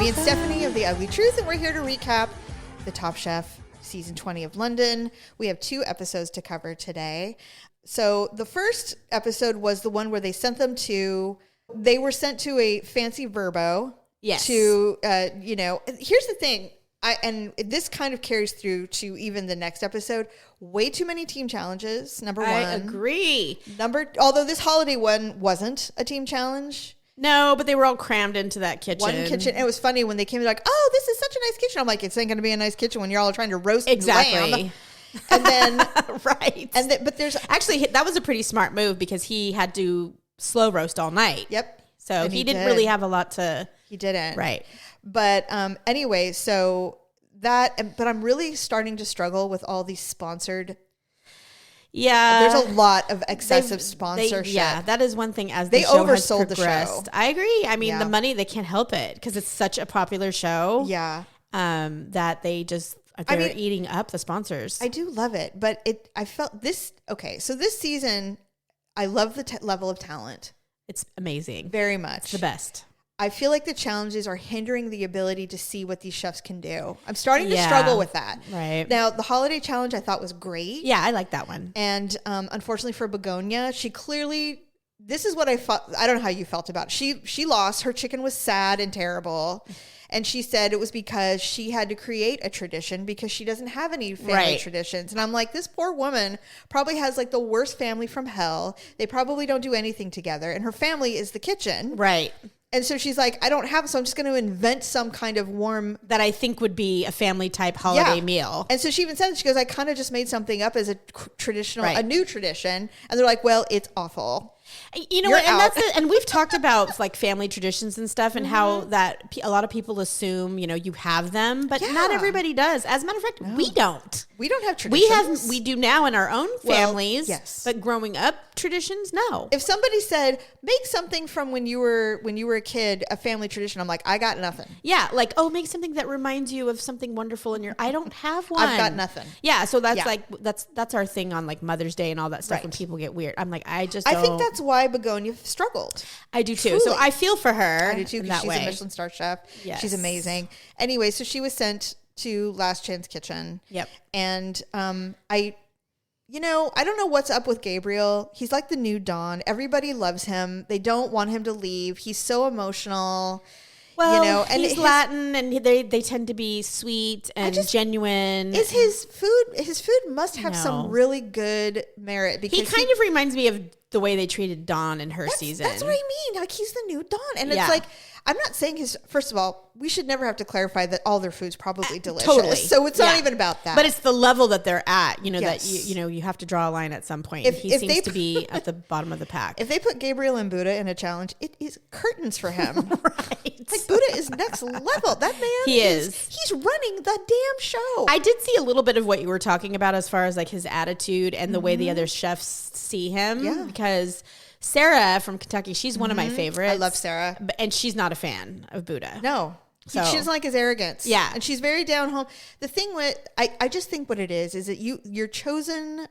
Katie and Stephanie of the Uglee Truth, and we're here to recap the Top Chef Season 20 of London. We have 2 episodes to cover today. So the first episode was the one where they were sent to a fancy Verbo. Yes. To, here's the thing. And this kind of carries through to even the next episode. Way too many team challenges, number one. I agree. Although this holiday one wasn't a team challenge. No, but they were all crammed into that kitchen. One kitchen. It was funny when they came, like, oh, this is such a nice kitchen. I'm like, it's ain't going to be a nice kitchen when you're all trying to roast lamb. And then, right. But there's actually, that was a pretty smart move because he had to slow roast all night. Yep. So he didn't really have a lot to. He didn't. Right. But anyway, but I'm really starting to struggle with all these sponsored. Yeah. There's a lot of excessive sponsorship. That is one thing as they the show oversold has the progressed. show. I agree. I mean, the money, they can't help it because it's such a popular show. Yeah. That they're eating up the sponsors. I do love it, but I felt this. Okay. So this season, I love the level of talent. It's amazing. Very much. It's the best. I feel like the challenges are hindering the ability to see what these chefs can do. I'm starting to struggle with that. Right. Now, the holiday challenge I thought was great. Yeah, I like that one. And unfortunately for Begonia, she clearly, this is what I felt. I don't know how you felt about it. She lost. Her chicken was sad and terrible. And she said it was because she had to create a tradition because she doesn't have any family traditions. And I'm like, this poor woman probably has like the worst family from hell. They probably don't do anything together. And her family is the kitchen. Right. And so she's like, I don't have, so I'm just going to invent some kind of warm. That I think would be a family type holiday meal. And so she even said, she goes, I kind of just made something up as a a new tradition. And they're like, well, it's awful. You know what? And we've talked about like family traditions and stuff and how that a lot of people assume, you have them, but not everybody does. As a matter of fact, we don't. We don't have traditions. We do now in our own families. Yes. But growing up, traditions, no. If somebody said, make something from when you were a kid, a family tradition, I'm like, I got nothing. Yeah. Like, make something that reminds you of something wonderful in your, I don't have one. I've got nothing. Yeah. So that's like, that's our thing on like Mother's Day and all that stuff when people get weird. I'm like, I think that's why Begonia struggled. I do too. Truly. So I feel for her. I do too, because she's a Michelin star chef. Yes. She's amazing. Anyway, so she was sent to Last Chance Kitchen. Yep. And I don't know what's up with Gabriel. He's like the new Don. Everybody loves him. They don't want him to leave. He's so emotional. Well, and he's Latin, and they tend to be sweet and genuine. Is his food must have some really good merit, because he kind of reminds me of the way they treated Dawn in her season. That's what I mean. Like, he's the new Dawn, and it's like, I'm not saying first of all, we should never have to clarify that all their food's probably delicious. Totally. So it's not even about that. But it's the level that they're at, that you have to draw a line at some point. He seems to be at the bottom of the pack. If they put Gabriel and Buddha in a challenge, it is curtains for him. Right. Like, Buddha is next level. That man he's running the damn show. I did see a little bit of what you were talking about as far as like his attitude and the way the other chefs see him. Yeah. Because Sarah from Kentucky, she's one of my favorites. I love Sarah. And she's not a fan of Buddha. No. She doesn't like his arrogance. Yeah. And she's very down home. The thing with, I just think what it is that your chosen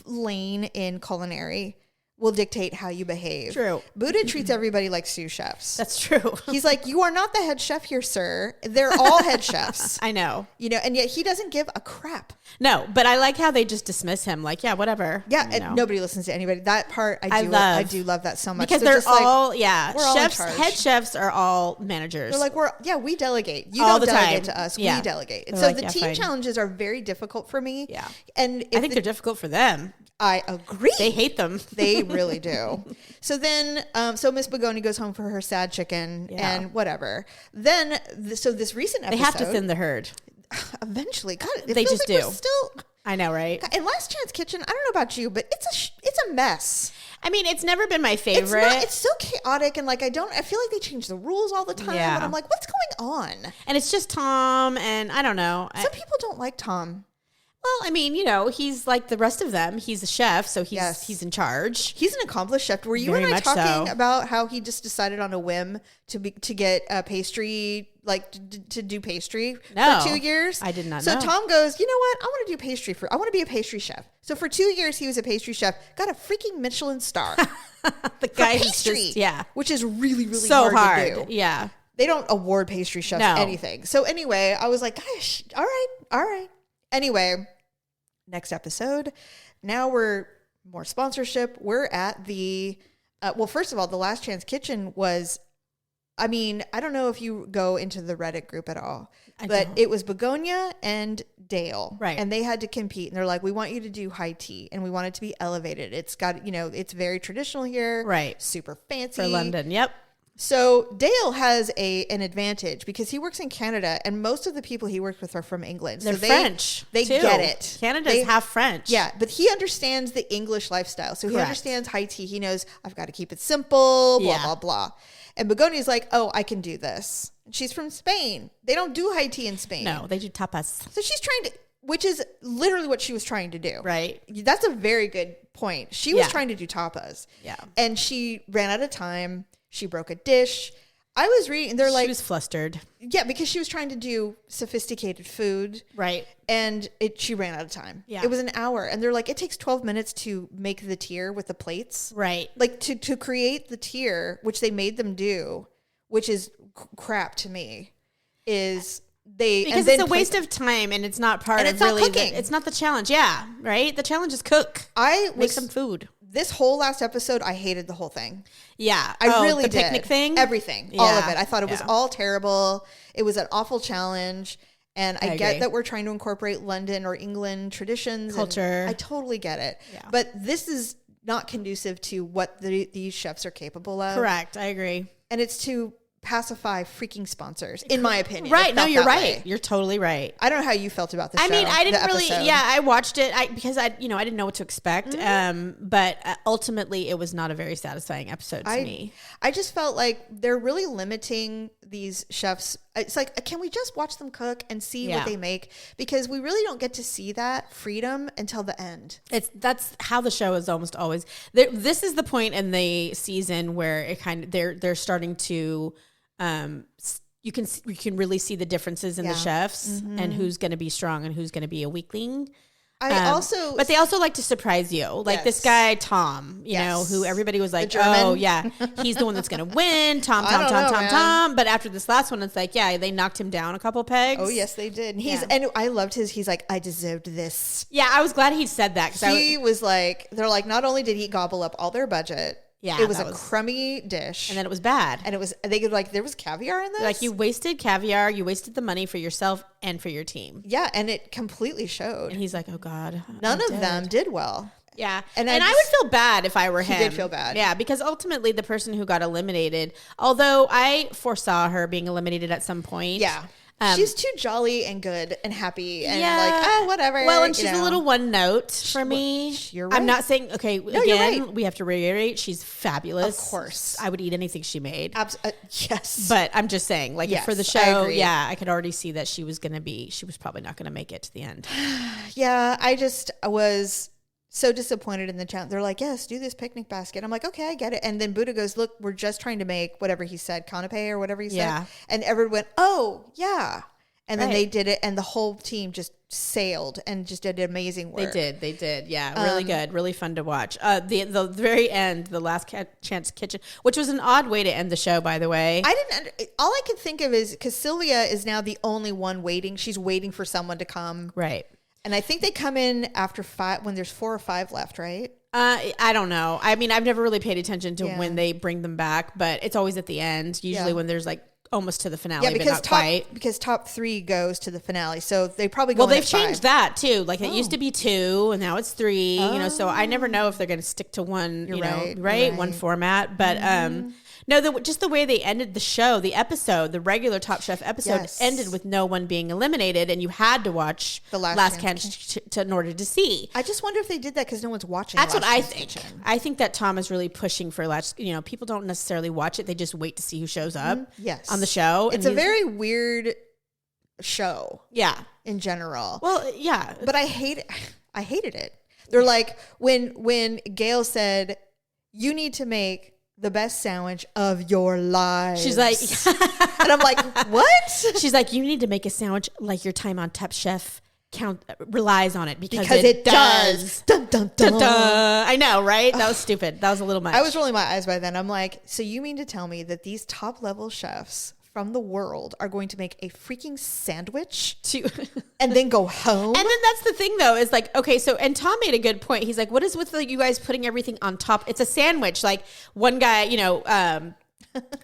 lane in culinary will dictate how you behave. True. Buddha treats everybody like sous chefs. That's true. He's like, you are not the head chef here, sir. They're all head chefs. I know. And yet he doesn't give a crap. No, but I like how they just dismiss him. Like, yeah, whatever. Yeah, and nobody listens to anybody. That part I do love that so much. Because they're all, chefs, head chefs are all managers. They're like, we delegate. You all don't the delegate time. to us. Yeah. We delegate. And they're so the team challenges are very difficult for me. Yeah. And I think they're difficult for them. I agree. They hate them. They really do. So then, so Miss Begonia goes home for her sad chicken and whatever. Then, so this recent episode. They have to thin the herd. Eventually. God, they just do. Still, I know, right? And Last Chance Kitchen, I don't know about you, but it's a mess. I mean, it's never been my favorite. It's so chaotic, and like I feel like they change the rules all the time. Yeah. And I'm like, what's going on? And it's just Tom, and I don't know. Some people don't like Tom. Well, I mean, he's like the rest of them. He's a chef, so he's in charge. He's an accomplished chef. Were you and I talking about how he just decided on a whim to get a pastry, like to do pastry for 2 years? I did not know. So Tom goes, you know what? I want to do pastry I want to be a pastry chef. So for 2 years, he was a pastry chef, got a freaking Michelin star. The guy pastry, just, which is really, really so hard to do. Yeah. They don't award pastry chefs anything. So anyway, I was like, gosh, all right. Anyway, next episode. Now we're more sponsorship. We're at the, well, first of all, the Last Chance Kitchen was, I mean, I don't know if you go into the Reddit group at all, but it was Begonia and Dale. Right. And they had to compete. And they're like, we want you to do high tea and we want it to be elevated. It's got, it's very traditional here. Right. Super fancy. For London. Yep. So Dale has an advantage because he works in Canada and most of the people he works with are from England. They're so French. They too. get it. Canada's half French. Yeah, but he understands the English lifestyle. So he understands high tea. He knows I've got to keep it simple, blah, blah, blah. And Begonia's like, oh, I can do this. And she's from Spain. They don't do high tea in Spain. No, they do tapas. So she's trying to, which is literally what she was trying to do. Right. That's a very good point. She was trying to do tapas. Yeah. And she ran out of time. She broke a dish. I was reading, and they're like, she was flustered. Yeah, because she was trying to do sophisticated food. Right. And she ran out of time. Yeah. It was an hour. And they're like, it takes 12 minutes to make the tier with the plates. Right. Like to create the tier, which they made them do, which is crap to me, is because it's a waste of time and it's not part of really cooking. It's not the challenge. Yeah. Right. The challenge is cook. Make some food. This whole last episode, I hated the whole thing. Yeah. I really did. The picnic thing? Everything. All of it. I thought it was all terrible. It was an awful challenge. And I get that we're trying to incorporate London or England traditions. Culture. I totally get it. Yeah. But this is not conducive to what these chefs are capable of. Correct. I agree. And it's to pacify freaking sponsors, in my opinion. Right. No, you're right. You're totally right. I don't know how you felt about the show. I mean, I didn't really, I watched it because I didn't know what to expect. But ultimately it was not a very satisfying episode to me. I just felt like they're really limiting these chefs. It's like, can we just watch them cook and see what they make? Because we really don't get to see that freedom until the end. That's how the show is almost always. This is the point in the season where it kind of, they're starting to, you can really see the differences in the chefs and who's going to be strong and who's going to be a weakling. But they also like to surprise you. Like this guy, Tom, you know, who everybody was like, oh yeah, he's the one that's going to win. Tom. But after this last one, it's like, yeah, they knocked him down a couple pegs. Oh yes, they did. And I loved he's like, I deserved this. Yeah. I was glad he said that. He was like, they're like, not only did he gobble up all their budget, yeah, it was a crummy dish. And then it was bad. And they could there was caviar in this? Like, you wasted caviar, you wasted the money for yourself and for your team. Yeah, and it completely showed. And he's like, oh God. None of them did well. Yeah. And I would feel bad if I were him. He did feel bad. Yeah, because ultimately the person who got eliminated, although I foresaw her being eliminated at some point. Yeah. She's too jolly and good and happy and like, whatever. Well, and she's a little one note for me. You're right. I'm not saying, again, we have to reiterate, she's fabulous. Of course. I would eat anything she made. Yes. But I'm just saying, like, for the show, I could already see that she was probably not going to make it to the end. Yeah, I just was so disappointed in the challenge. They're like, yes, do this picnic basket. I'm like, okay, I get it. And then Buddha goes, look, we're just trying to make whatever he said, canapé or whatever he said. And everyone went, oh, yeah. And then they did it, and the whole team just sailed and just did amazing work. They did. Yeah, really good. Really fun to watch. The very end, the Last Chance Kitchen, which was an odd way to end the show, by the way. All I could think of is, because Sylvia is now the only one waiting. She's waiting for someone to come. Right. And I think they come in after 5, when there's 4 or 5 left, right? I don't know. I mean, I've never really paid attention to when they bring them back, but it's always at the end, usually when there's like almost to the finale, but not quite. Because top 3 goes to the finale, so they probably go. Well, they've changed that too. Like it used to be 2, and now it's 3. You know, so I never know if they're going to stick to one. One format. But no, just the way they ended the show, the episode, the regular Top Chef episode ended with no one being eliminated, and you had to watch the Last Chance in order to see. I just wonder if they did that because no one's watching. That's what I think. I think that Tom is really pushing for people don't necessarily watch it; they just wait to see who shows up. On the show. It's a very weird show. Yeah. In general. Well, yeah. But I hated it. They're like, when Gail said, you need to make the best sandwich of your lives. She's like, and I'm like, what? She's like, you need to make a sandwich like your time on Top Chef relies on it because it does. Dun, dun, dun. Dun, dun. I know, right? That was stupid. That was a little much. I was rolling my eyes by then. I'm like, so you mean to tell me that these top level chefs from the world are going to make a freaking sandwich To and then go home? And then that's the thing, though, is like, okay, so, and Tom made a good point. He's like, what is with you guys putting everything on top? It's a sandwich. Like, one guy,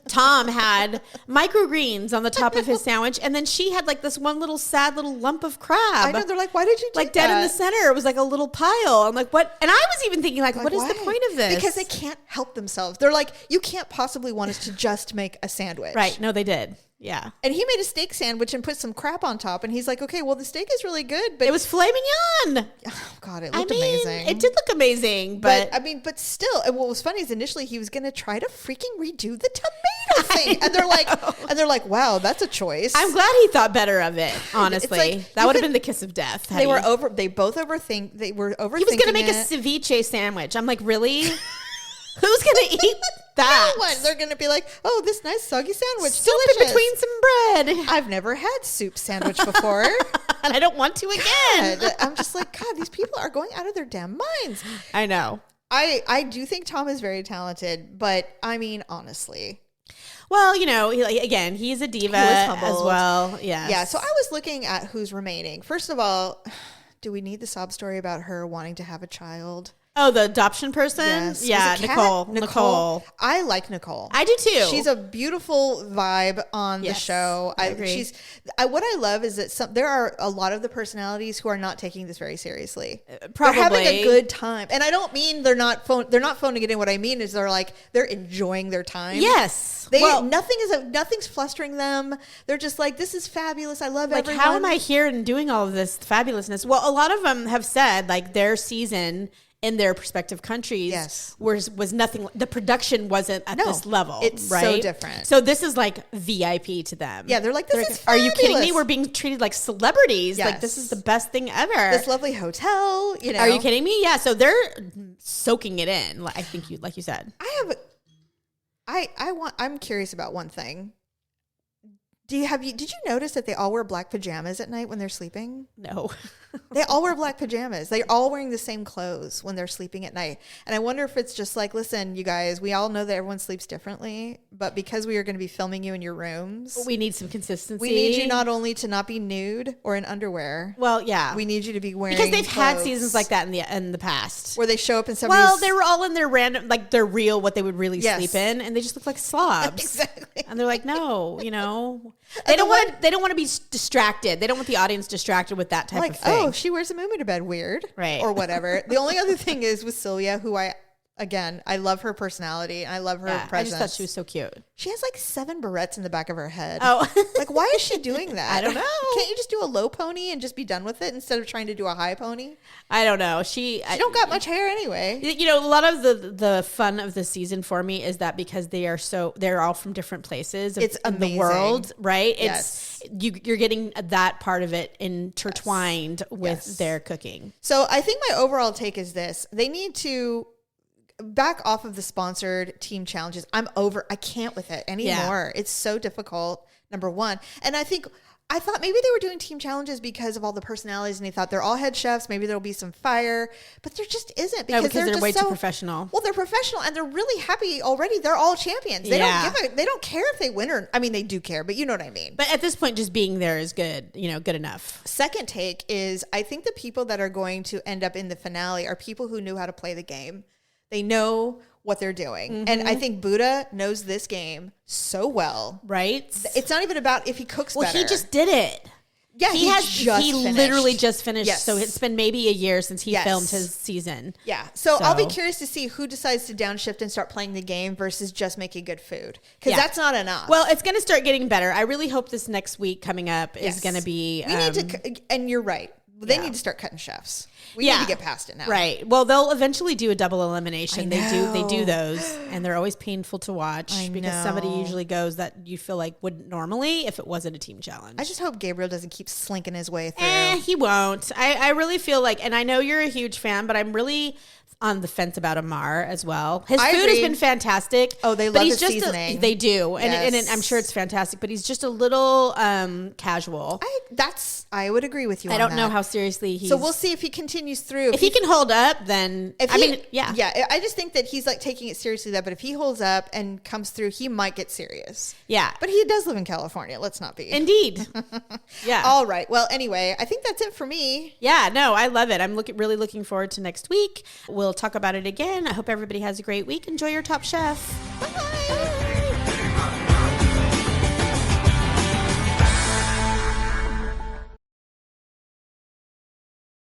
Tom had microgreens on the top of his sandwich, and then she had like this one little sad little lump of crab. I know, they're like, why did you do like that? dead in the center? It was like a little pile. I'm like, what? And I was even thinking, like what is why? the point of this? Because they can't help themselves. They're like, you can't possibly want us to just make a sandwich. Right. No, they did. Yeah. And he made a steak sandwich and put some crap on top. And he's like, okay, well, the steak is really good. But it was filet mignon. Oh, God, it looked amazing. It did look amazing. But but still, and what was funny is initially he was going to try to freaking redo the tomato thing. And they're like, wow, that's a choice. I'm glad he thought better of it, honestly. Like, that would have been the kiss of death. They were overthinking. They were overthinking. He was going to make a ceviche sandwich. I'm like, really? Who's going to eat that? No one. They're going to be like, oh, this nice soggy sandwich. Soup in between some bread. I've never had soup sandwich before. And I don't want to again. God, I'm just like, God, these people are going out of their damn minds. I know. I do think Tom is very talented, but I mean, honestly. Well, again, he's a diva as well. Yes. Yeah. So I was looking at who's remaining. First of all, do we need the sob story about her wanting to have a child? Oh, the adoption person? Yes. Yeah, Nicole. I like Nicole. I do too. She's a beautiful vibe on the show. I agree. What I love is that there are a lot of the personalities who are not taking this very seriously. Probably. They're having a good time. And I don't mean they're not phoning it in. What I mean is they're enjoying their time. Yes. Nothing's flustering them. They're just like, this is fabulous. I love everyone. How am I here and doing all of this fabulousness? Well, a lot of them have said like their season in their respective countries was nothing. The production wasn't at this level. It's right? so different. So this is like VIP to them. Yeah, they're like, this is fabulous. Are you kidding me? We're being treated like celebrities. Yes. Like this is the best thing ever. This lovely hotel, Are you kidding me? Yeah. So they're soaking it in. I think like you said. I'm curious about one thing. Did you notice that they all wear black pajamas at night when they're sleeping? No. They all wear black pajamas. They're all wearing the same clothes when they're sleeping at night. And I wonder if it's just like, listen, you guys, we all know that everyone sleeps differently, but because we are going to be filming you in your rooms, we need some consistency. We need you not only to not be nude or in underwear. Well, yeah. We need you to be wearing because they've had clothes seasons like that in the past where they show up in somebody's. Well, they were all in their random, like their real, what they would really sleep in, and they just look like slobs. Exactly. And they're like, no, they don't want to be distracted. They don't want the audience distracted with that type of thing. Oh, she wears a muumuu to bed, weird, right, or whatever. The only other thing is with Celia, who I love her personality. I love her presence. I just thought she was so cute. She has like 7 barrettes in the back of her head. Oh, like why is she doing that? I don't know. Can't you just do a low pony and just be done with it instead of trying to do a high pony? I don't know. She don't got much hair anyway. A lot of the fun of the season for me is that because they're all from different places. It's amazing. In the world, right? Yes. You're getting that part of it intertwined with their cooking. So I think my overall take is this: they need to back off of the sponsored team challenges. I can't with it anymore. It's so difficult, number one. And I thought maybe they were doing team challenges because of all the personalities and they thought they're all head chefs. Maybe there'll be some fire, but there just isn't because they're just way too professional. Well, they're professional and they're really happy already. They're all champions. They don't care if they win or, I mean, they do care, but you know what I mean. But at this point, just being there is good, good enough. Second take is I think the people that are going to end up in the finale are people who knew how to play the game. They know what they're doing. Mm-hmm. And I think Buddha knows this game so well. Right? It's not even about if he cooks better. Well, he just did it. Yeah, he literally just finished. Yes. So it's been maybe a year since he filmed his season. Yeah. So I'll be curious to see who decides to downshift and start playing the game versus just making good food. Because that's not enough. Well, it's going to start getting better. I really hope this next week coming up is going to be... We need to... And you're right. They need to start cutting chefs. We need to get past it now. Right. Well, they'll eventually do a double elimination. They do those, and they're always painful to watch because somebody usually goes that you feel like wouldn't normally if it wasn't a team challenge. I just hope Gabriel doesn't keep slinking his way through. He won't. I really feel like, and I know you're a huge fan, but I'm really on the fence about Amar as well. His I food agree. has been fantastic. Oh, they but love he's his just seasoning. they do, and Yes. I'm sure it's fantastic. But he's just a little casual. I would agree with you. I don't know how seriously he's. So we'll see if he continues through. If he can hold up, then yeah. I just think that he's like taking it seriously. But if he holds up and comes through, he might get serious. Yeah, but he does live in California. Let's not be. Indeed. Yeah. All right. Well, anyway, I think that's it for me. Yeah. No, I love it. I'm really looking forward to next week. We'll talk about it again. I hope everybody has a great week. Enjoy your Top Chef. Bye.